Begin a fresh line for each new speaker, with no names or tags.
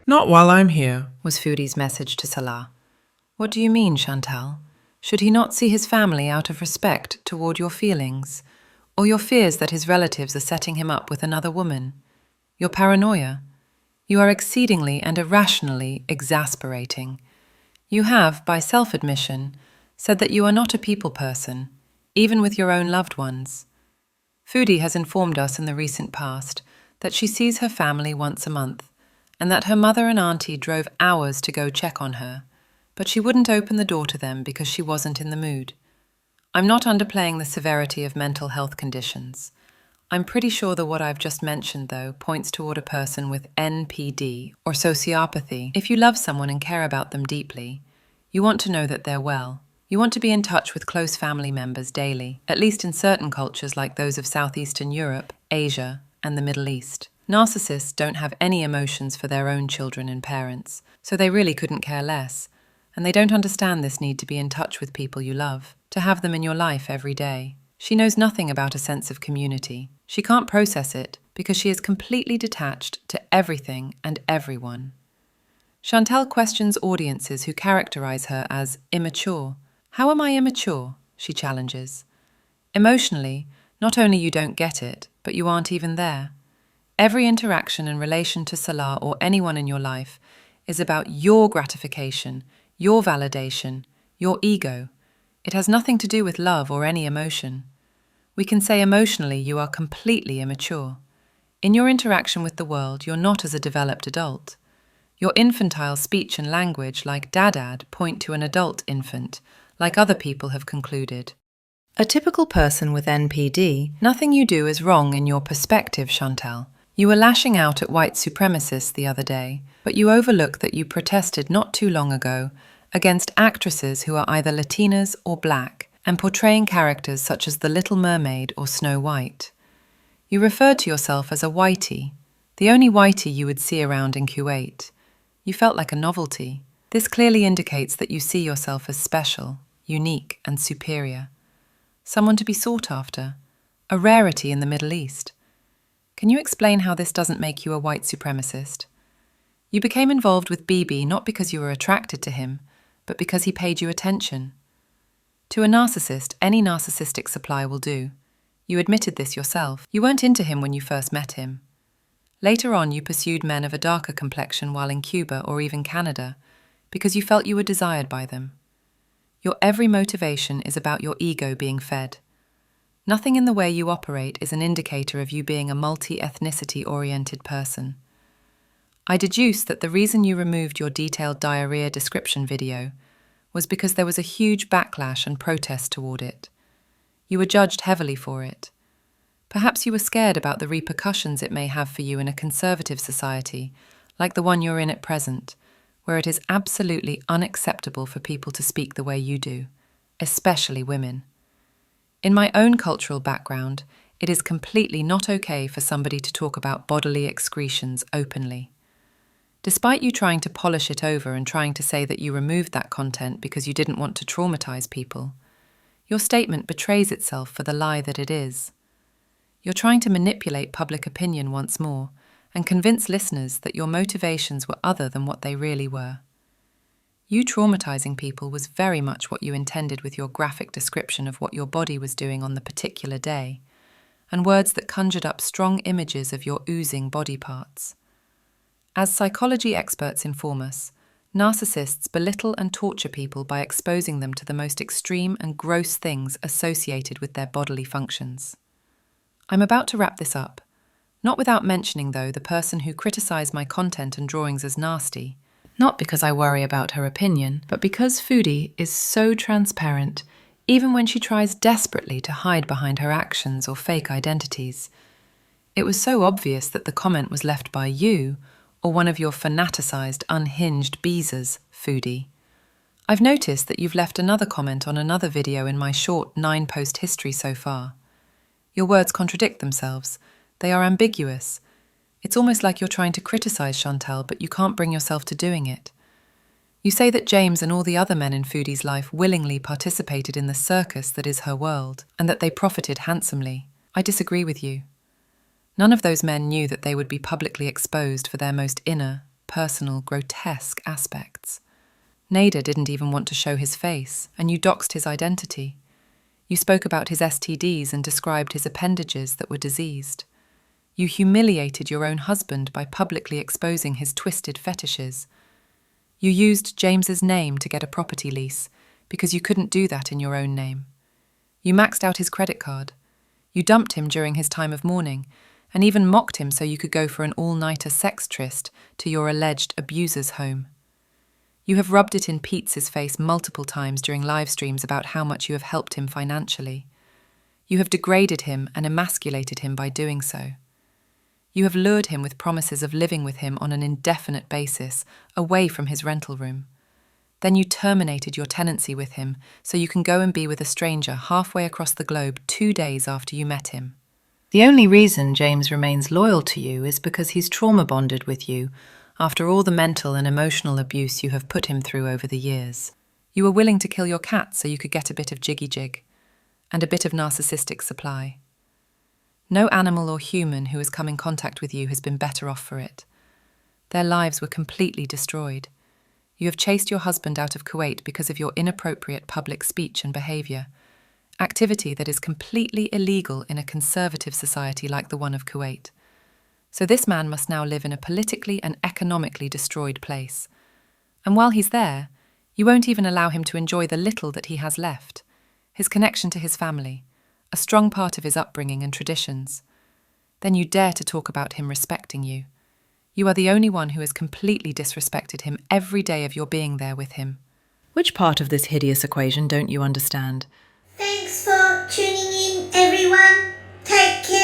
Not while I'm here.
was Foodie's message to Salah. What do you mean, Chantal? Should he not see his family out of respect toward your feelings? Or your fears that his relatives are setting him up with another woman? Your paranoia? You are exceedingly and irrationally exasperating. You have, by self-admission, said that you are not a people person, even with your own loved ones. Foodie has informed us in the recent past that she sees her family once a month, and that her mother and auntie drove hours to go check on her, but she wouldn't open the door to them because she wasn't in the mood. I'm not underplaying the severity of mental health conditions. I'm pretty sure that what I've just mentioned, though, points toward a person with NPD or sociopathy. If you love someone and care about them deeply, you want to know that they're well. You want to be in touch with close family members daily, at least in certain cultures like those of Southeastern Europe, Asia, and the Middle East. Narcissists don't have any emotions for their own children and parents, so they really couldn't care less, and they don't understand this need to be in touch with people you love, to have them in your life every day. She knows nothing about a sense of community. She can't process it because she is completely detached to everything and everyone. Chantal questions audiences who characterize her as immature. How am I immature? She challenges. Emotionally, not only you don't get it, but you aren't even there. Every interaction in relation to Salah or anyone in your life is about your gratification, your validation, your ego. It has nothing to do with love or any emotion. We can say emotionally you are completely immature. In your interaction with the world, you're not as a developed adult. Your infantile speech and language, like daddad, point to an adult infant, like other people have concluded. A typical person with NPD, nothing you do is wrong in your perspective, Chantal. You were lashing out at white supremacists the other day, but you overlook that you protested not too long ago against actresses who are either Latinas or black and portraying characters such as the Little Mermaid or Snow White. You referred to yourself as a whitey, the only whitey you would see around in Kuwait. You felt like a novelty. This clearly indicates that you see yourself as special, unique, and superior. Someone to be sought after, a rarity in the Middle East. Can you explain how this doesn't make you a white supremacist? You became involved with Bibi not because you were attracted to him, but because he paid you attention. To a narcissist, any narcissistic supply will do. You admitted this yourself. You weren't into him when you first met him. Later on, you pursued men of a darker complexion while in Cuba or even Canada, because you felt you were desired by them. Your every motivation is about your ego being fed. Nothing in the way you operate is an indicator of you being a multi-ethnicity-oriented person. I deduce that the reason you removed your detailed diarrhea description video was because there was a huge backlash and protest toward it. You were judged heavily for it. Perhaps you were scared about the repercussions it may have for you in a conservative society, like the one you're in at present, where it is absolutely unacceptable for people to speak the way you do, especially women. In my own cultural background, it is completely not okay for somebody to talk about bodily excretions openly. Despite you trying to polish it over and trying to say that you removed that content because you didn't want to traumatize people, your statement betrays itself for the lie that it is. You're trying to manipulate public opinion once more and convince listeners that your motivations were other than what they really were. You traumatizing people was very much what you intended with your graphic description of what your body was doing on the particular day, and words that conjured up strong images of your oozing body parts. As psychology experts inform us, narcissists belittle and torture people by exposing them to the most extreme and gross things associated with their bodily functions. I'm about to wrap this up, not without mentioning, though, the person who criticized my content and drawings as nasty, not because I worry about her opinion, but because Foodie is so transparent, even when she tries desperately to hide behind her actions or fake identities. It was so obvious that the comment was left by you, or one of your fanaticized, unhinged beezers, Foodie. I've noticed that you've left another comment on another video in my short 9-post history so far. Your words contradict themselves. They are ambiguous. It's almost like you're trying to criticize Chantal, but you can't bring yourself to doing it. You say that James and all the other men in Foodie's life willingly participated in the circus that is her world, and that they profited handsomely. I disagree with you. None of those men knew that they would be publicly exposed for their most inner, personal, grotesque aspects. Nader didn't even want to show his face, and you doxed his identity. You spoke about his STDs and described his appendages that were diseased. You humiliated your own husband by publicly exposing his twisted fetishes. You used James's name to get a property lease because you couldn't do that in your own name. You maxed out his credit card. You dumped him during his time of mourning and even mocked him so you could go for an all-nighter sex tryst to your alleged abuser's home. You have rubbed it in Pete's face multiple times during live streams about how much you have helped him financially. You have degraded him and emasculated him by doing so. You have lured him with promises of living with him on an indefinite basis, away from his rental room. Then you terminated your tenancy with him so you can go and be with a stranger halfway across the globe 2 days after you met him. The only reason James remains loyal to you is because he's trauma bonded with you after all the mental and emotional abuse you have put him through over the years. You were willing to kill your cat so you could get a bit of jiggy-jig and a bit of narcissistic supply. No animal or human who has come in contact with you has been better off for it. Their lives were completely destroyed. You have chased your husband out of Kuwait because of your inappropriate public speech and behaviour, activity that is completely illegal in a conservative society like the one of Kuwait. So this man must now live in a politically and economically destroyed place. And while he's there, you won't even allow him to enjoy the little that he has left, his connection to his family, a strong part of his upbringing and traditions. Then you dare to talk about him respecting you. You are the only one who has completely disrespected him every day of your being there with him. Which part of this hideous equation don't you understand?
Thanks for tuning in, everyone. Take care.